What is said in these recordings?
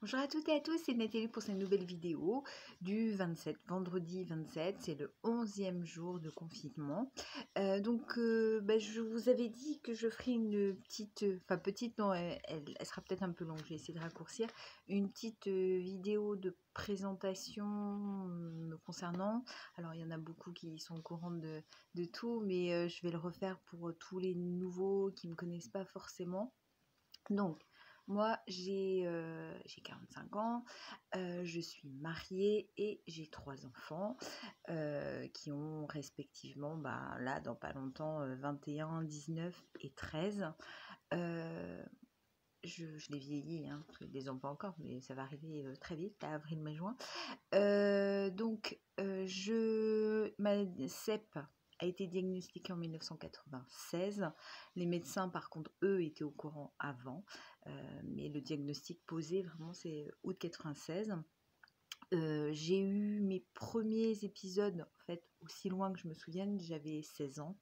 Bonjour à toutes et à tous, c'est Nathalie pour cette nouvelle vidéo du 27, vendredi 27, c'est le 11e jour de confinement. Je vous avais dit que je ferai une petite, non, elle sera peut-être un peu longue, je vais essayer de raccourcir, une petite vidéo de présentation me concernant. Alors il y en a beaucoup qui sont au courant de tout, mais je vais le refaire pour tous les nouveaux qui ne me connaissent pas forcément. Donc, moi, j'ai 45 ans, je suis mariée et j'ai 3 enfants qui ont respectivement, là, dans pas longtemps, 21, 19 et 13. Je les vieillis, hein, parce que je les ai pas encore, mais ça va arriver très vite, à avril, mai, juin. Ma CEP a été diagnostiquée en 1996. Les médecins, par contre, eux, étaient au courant avant. Mais le diagnostic posé, vraiment, c'est août 96. J'ai eu mes premiers épisodes, en fait, aussi loin que je me souvienne, j'avais 16 ans.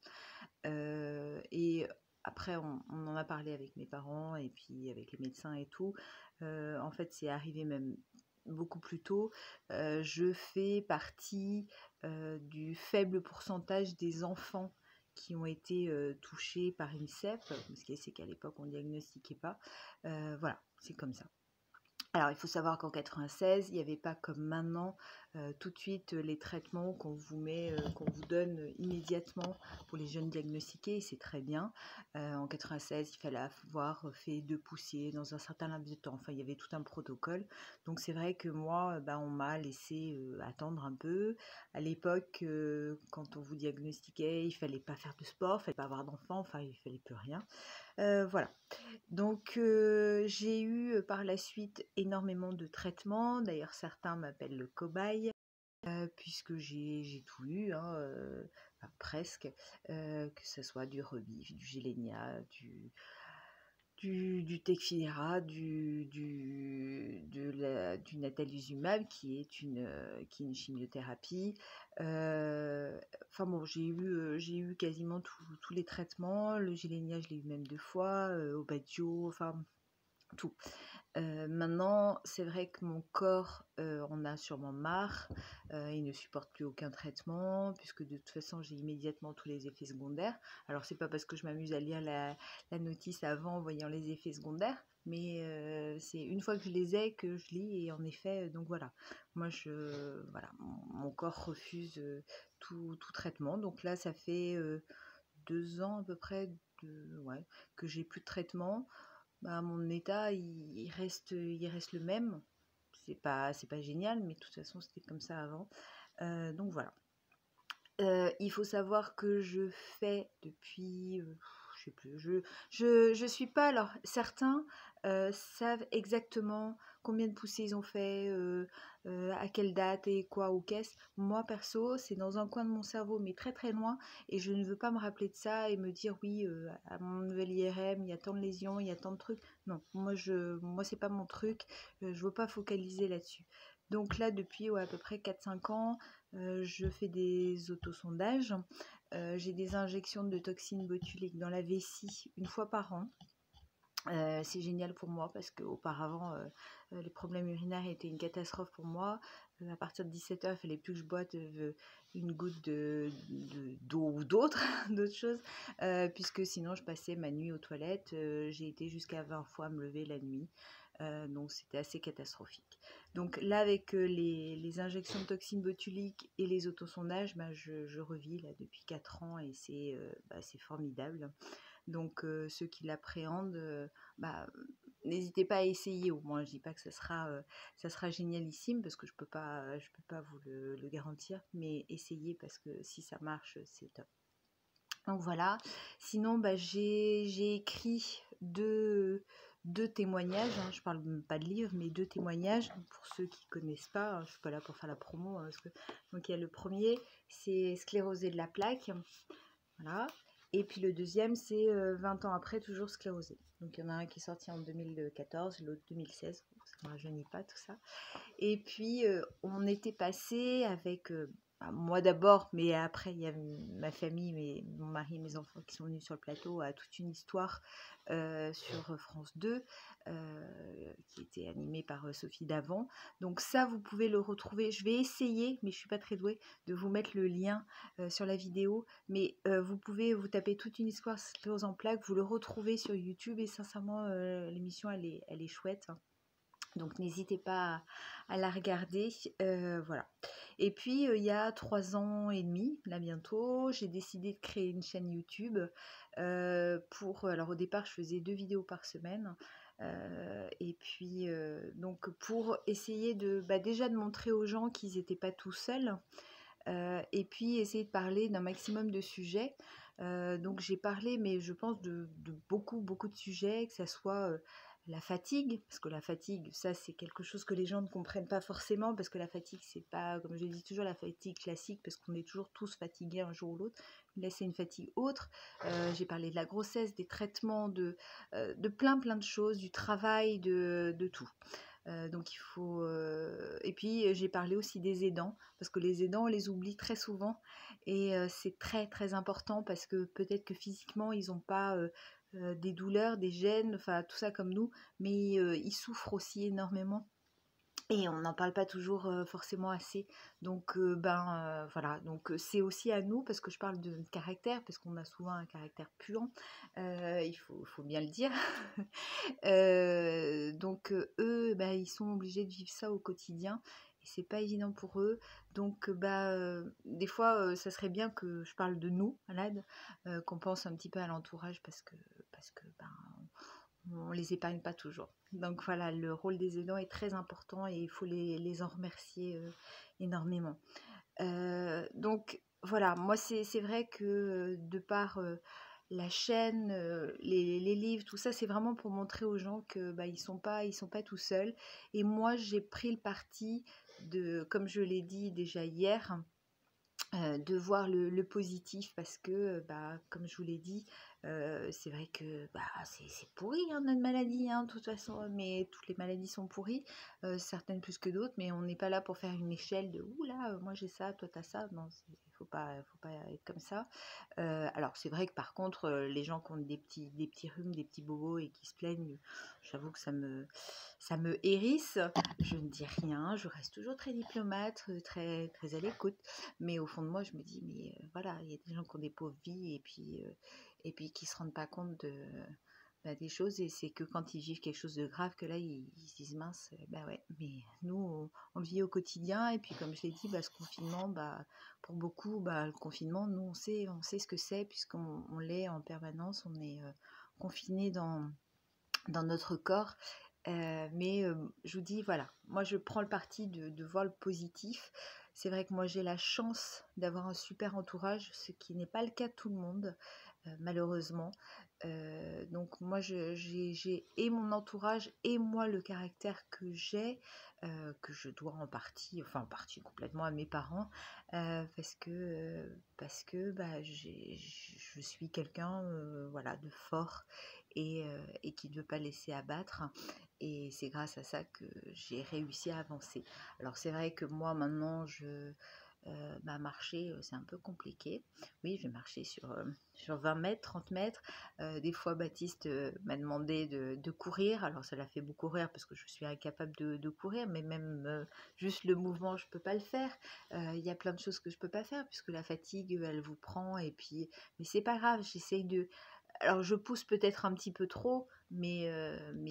Et après, on en a parlé avec mes parents et puis avec les médecins et tout. En fait, c'est arrivé même beaucoup plus tôt. Je fais partie du faible pourcentage des enfants qui ont été touchés par une CEP, ce qui est, c'est qu'à l'époque on ne diagnostiquait pas. Voilà, c'est comme ça. Alors, il faut savoir qu'en 96, il n'y avait pas comme maintenant tout de suite les traitements qu'on vous donne immédiatement pour les jeunes diagnostiqués, et c'est très bien. En 96, il fallait avoir fait 2 poussées dans un certain laps de temps. Enfin, il y avait tout un protocole. Donc, c'est vrai que moi, on m'a laissé attendre un peu. À l'époque, quand on vous diagnostiquait, il ne fallait pas faire de sport, il ne fallait pas avoir d'enfants, enfin, il ne fallait plus rien. Voilà. Donc j'ai eu par la suite énormément de traitements. D'ailleurs, certains m'appellent le cobaye, puisque j'ai tout eu, hein, presque, que ce soit du Rebif, du Gilenya, du Tecfidera, du natalizumab, qui est une chimiothérapie. Enfin bon, j'ai eu quasiment tous les traitements. Le Gilenya, je l'ai eu même 2 fois, Obadjo, enfin tout. Maintenant, c'est vrai que mon corps en a sûrement marre, il ne supporte plus aucun traitement, puisque de toute façon j'ai immédiatement tous les effets secondaires. Alors c'est pas parce que je m'amuse à lire la notice avant en voyant les effets secondaires, mais c'est une fois que je les ai que je lis, et en effet, donc voilà. Moi voilà, mon corps refuse tout traitement, donc là ça fait 2 ans à peu près que j'ai plus de traitement. Mon état, il reste le même. C'est pas génial, mais de toute façon, c'était comme ça avant. Donc voilà. Il faut savoir que je fais depuis, je sais plus, je suis pas. Alors certains savent exactement combien de poussées ils ont fait, à quelle date et quoi ou qu'est-ce. Moi perso, c'est dans un coin de mon cerveau, mais très très loin, et je ne veux pas me rappeler de ça et me dire oui, à mon nouvel IRM, il y a tant de lésions, il y a tant de trucs. Non, moi c'est pas mon truc, je veux pas focaliser là-dessus. Donc là, depuis à peu près 4-5 ans, je fais des autosondages. J'ai des injections de toxines botuliques dans la vessie une fois par an. C'est génial pour moi parce qu'auparavant, les problèmes urinaires étaient une catastrophe pour moi. À partir de 17 h, il ne fallait plus que je boite une goutte d'eau ou d'autres choses, puisque sinon je passais ma nuit aux toilettes. J'ai été jusqu'à 20 fois me lever la nuit. Donc c'était assez catastrophique. Donc là, avec les injections de toxines botuliques et les autosondages, je revis là depuis 4 ans, et c'est formidable. Donc ceux qui l'appréhendent, n'hésitez pas à essayer. Au moins, je dis pas que ça sera génialissime, parce que je peux pas vous le garantir, mais essayez, parce que si ça marche, c'est top. Donc voilà. Sinon, j'ai écrit deux témoignages, hein. Je parle pas de livres, mais 2 témoignages pour ceux qui connaissent pas, hein. Je suis pas là pour faire la promo, hein, donc il y a le premier, c'est sclérosé de la plaque, voilà. Et puis le deuxième, c'est 20 ans après, toujours sclérosé. Donc il y en a un qui est sorti en 2014, l'autre 2016. Ça ne rajeunit pas tout ça. Et puis on était passé avec moi d'abord, mais après il y a ma famille, mon mari et mes enfants qui sont venus sur le plateau, à toute une histoire sur France 2, qui était animée par Sophie Davant. Donc ça, vous pouvez le retrouver. Je vais essayer, mais je suis pas très douée, de vous mettre le lien sur la vidéo. Mais vous pouvez vous taper toute une histoire Sclérose en plaques, vous le retrouvez sur YouTube et sincèrement, l'émission elle est chouette, hein. Donc n'hésitez pas à la regarder, voilà. Et puis il y a 3 ans et demi, là bientôt, j'ai décidé de créer une chaîne YouTube alors au départ je faisais 2 vidéos par semaine, et puis donc pour essayer déjà de montrer aux gens qu'ils n'étaient pas tout seuls, et puis essayer de parler d'un maximum de sujets. Donc j'ai parlé, mais je pense de beaucoup, beaucoup de sujets, que ça soit la fatigue, parce que la fatigue, ça c'est quelque chose que les gens ne comprennent pas forcément, parce que la fatigue, c'est pas, comme je dis toujours, la fatigue classique, parce qu'on est toujours tous fatigués un jour ou l'autre. Là, c'est une fatigue autre. J'ai parlé de la grossesse, des traitements, de plein, plein de choses, du travail, de tout. Donc il faut et puis j'ai parlé aussi des aidants, parce que les aidants on les oublie très souvent, et c'est très très important, parce que peut-être que physiquement ils n'ont pas des douleurs, des gènes, enfin tout ça comme nous, mais ils souffrent aussi énormément. Et on n'en parle pas toujours forcément assez. Donc, voilà. Donc, c'est aussi à nous, parce que je parle de notre caractère, parce qu'on a souvent un caractère puant, faut bien le dire. Donc, eux, ils sont obligés de vivre ça au quotidien. Et c'est pas évident pour eux. Donc, des fois, ça serait bien que je parle de nous, malades, qu'on pense un petit peu à l'entourage, parce que on les épargne pas toujours. Donc voilà, le rôle des aidants est très important et il faut les en remercier énormément. Donc voilà, moi c'est vrai que de par la chaîne, les livres, tout ça, c'est vraiment pour montrer aux gens que ils sont pas tout seuls. Et moi j'ai pris le parti de, comme je l'ai dit déjà hier, de voir le positif, parce que, comme je vous l'ai dit, c'est vrai que c'est pourri, hein, notre maladie, hein, de toute façon, mais toutes les maladies sont pourries, certaines plus que d'autres, mais on n'est pas là pour faire une échelle de ouh là, moi j'ai ça, toi t'as ça. Non, faut pas être comme ça. Alors c'est vrai que par contre, les gens qui ont des petits rhumes, des petits bobos et qui se plaignent, j'avoue que ça me hérisse. Je ne dis rien, je reste toujours très diplomate, très, très à l'écoute. Mais au fond de moi, je me dis, mais voilà, il y a des gens qui ont des pauvres vies, et puis qui se rendent pas compte des choses. Et c'est que quand ils vivent quelque chose de grave, que là, ils se disent, mince, ouais, mais nous, on le vit au quotidien. Et puis, comme je l'ai dit, ce confinement, pour beaucoup, le confinement, nous, on sait ce que c'est, puisqu'on l'est en permanence, on est confiné dans notre corps. Mais je vous dis, voilà, moi je prends le parti de voir le positif. C'est vrai que moi j'ai la chance d'avoir un super entourage, ce qui n'est pas le cas de tout le monde, malheureusement. Donc moi j'ai et mon entourage et moi le caractère que je dois en partie complètement à mes parents, parce que je suis quelqu'un, voilà, de fort, et qui ne veut pas laisser abattre. Et c'est grâce à ça que j'ai réussi à avancer. Alors c'est vrai que moi maintenant, marcher, c'est un peu compliqué. Oui, je vais marcher sur 20 mètres, 30 mètres. Des fois, Baptiste m'a demandé de courir. Alors ça l'a fait beaucoup rire, parce que je suis incapable de courir, mais même juste le mouvement, je ne peux pas le faire. Il y a plein de choses que je ne peux pas faire, puisque la fatigue, elle vous prend. Mais c'est pas grave, j'essaye de... Alors je pousse peut-être un petit peu trop, mais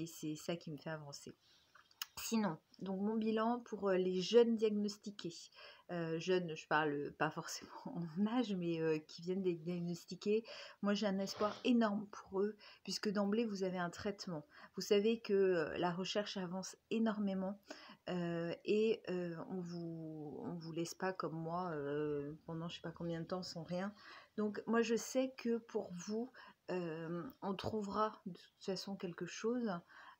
c'est ça qui me fait avancer. Sinon, donc mon bilan pour les jeunes diagnostiqués, jeunes, je parle pas forcément en âge, mais qui viennent d'être diagnostiqués, moi j'ai un espoir énorme pour eux, puisque d'emblée vous avez un traitement. Vous savez que la recherche avance énormément, et on vous laisse pas comme moi pendant je sais pas combien de temps sans rien. Donc moi je sais que pour vous, on trouvera de toute façon quelque chose.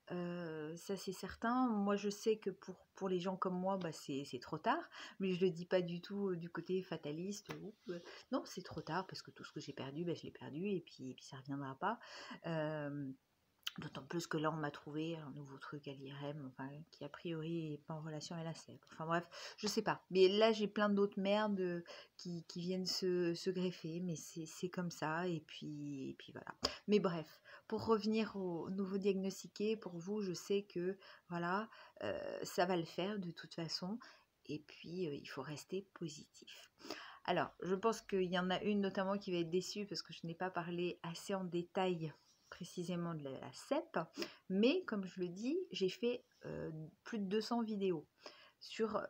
Ça c'est certain. Moi je sais que pour les gens comme moi, c'est trop tard, mais je le dis pas du tout du côté fataliste. Non, c'est trop tard, parce que tout ce que j'ai perdu, je l'ai perdu, et puis ça reviendra pas. D'autant plus que là, on m'a trouvé un nouveau truc à l'IRM, enfin, qui a priori n'est pas en relation avec la CEP. Enfin bref, je sais pas. Mais là, j'ai plein d'autres merdes qui viennent se greffer, mais c'est comme ça, et puis voilà. Mais bref, pour revenir au nouveau diagnostiqué, pour vous, je sais que voilà, ça va le faire de toute façon, et puis il faut rester positif. Alors, je pense qu'il y en a une notamment qui va être déçue parce que je n'ai pas parlé assez en détail précisément de la CEP, mais comme je le dis, j'ai fait plus de 200 vidéos sur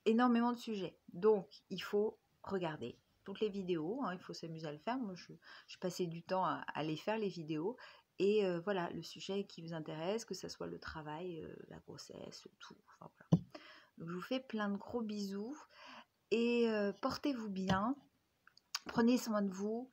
énormément de sujets. Donc, il faut regarder toutes les vidéos, hein, il faut s'amuser à le faire. Moi, je passais du temps à les faire, les vidéos. Et voilà, le sujet qui vous intéresse, que ce soit le travail, la grossesse, tout. Enfin, voilà. Donc, je vous fais plein de gros bisous et portez-vous bien, prenez soin de vous.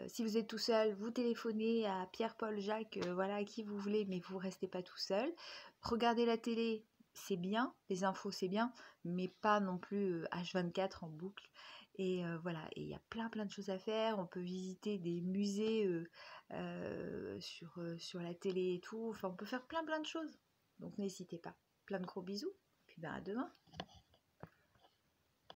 Si vous êtes tout seul, vous téléphonez à Pierre, Paul, Jacques, voilà, à qui vous voulez, mais vous ne restez pas tout seul. Regardez la télé, c'est bien, les infos c'est bien, mais pas non plus H24 en boucle. Et voilà, et il y a plein de choses à faire. On peut visiter des musées sur la télé et tout. Enfin, on peut faire plein de choses. Donc n'hésitez pas. Plein de gros bisous. Puis ben à demain.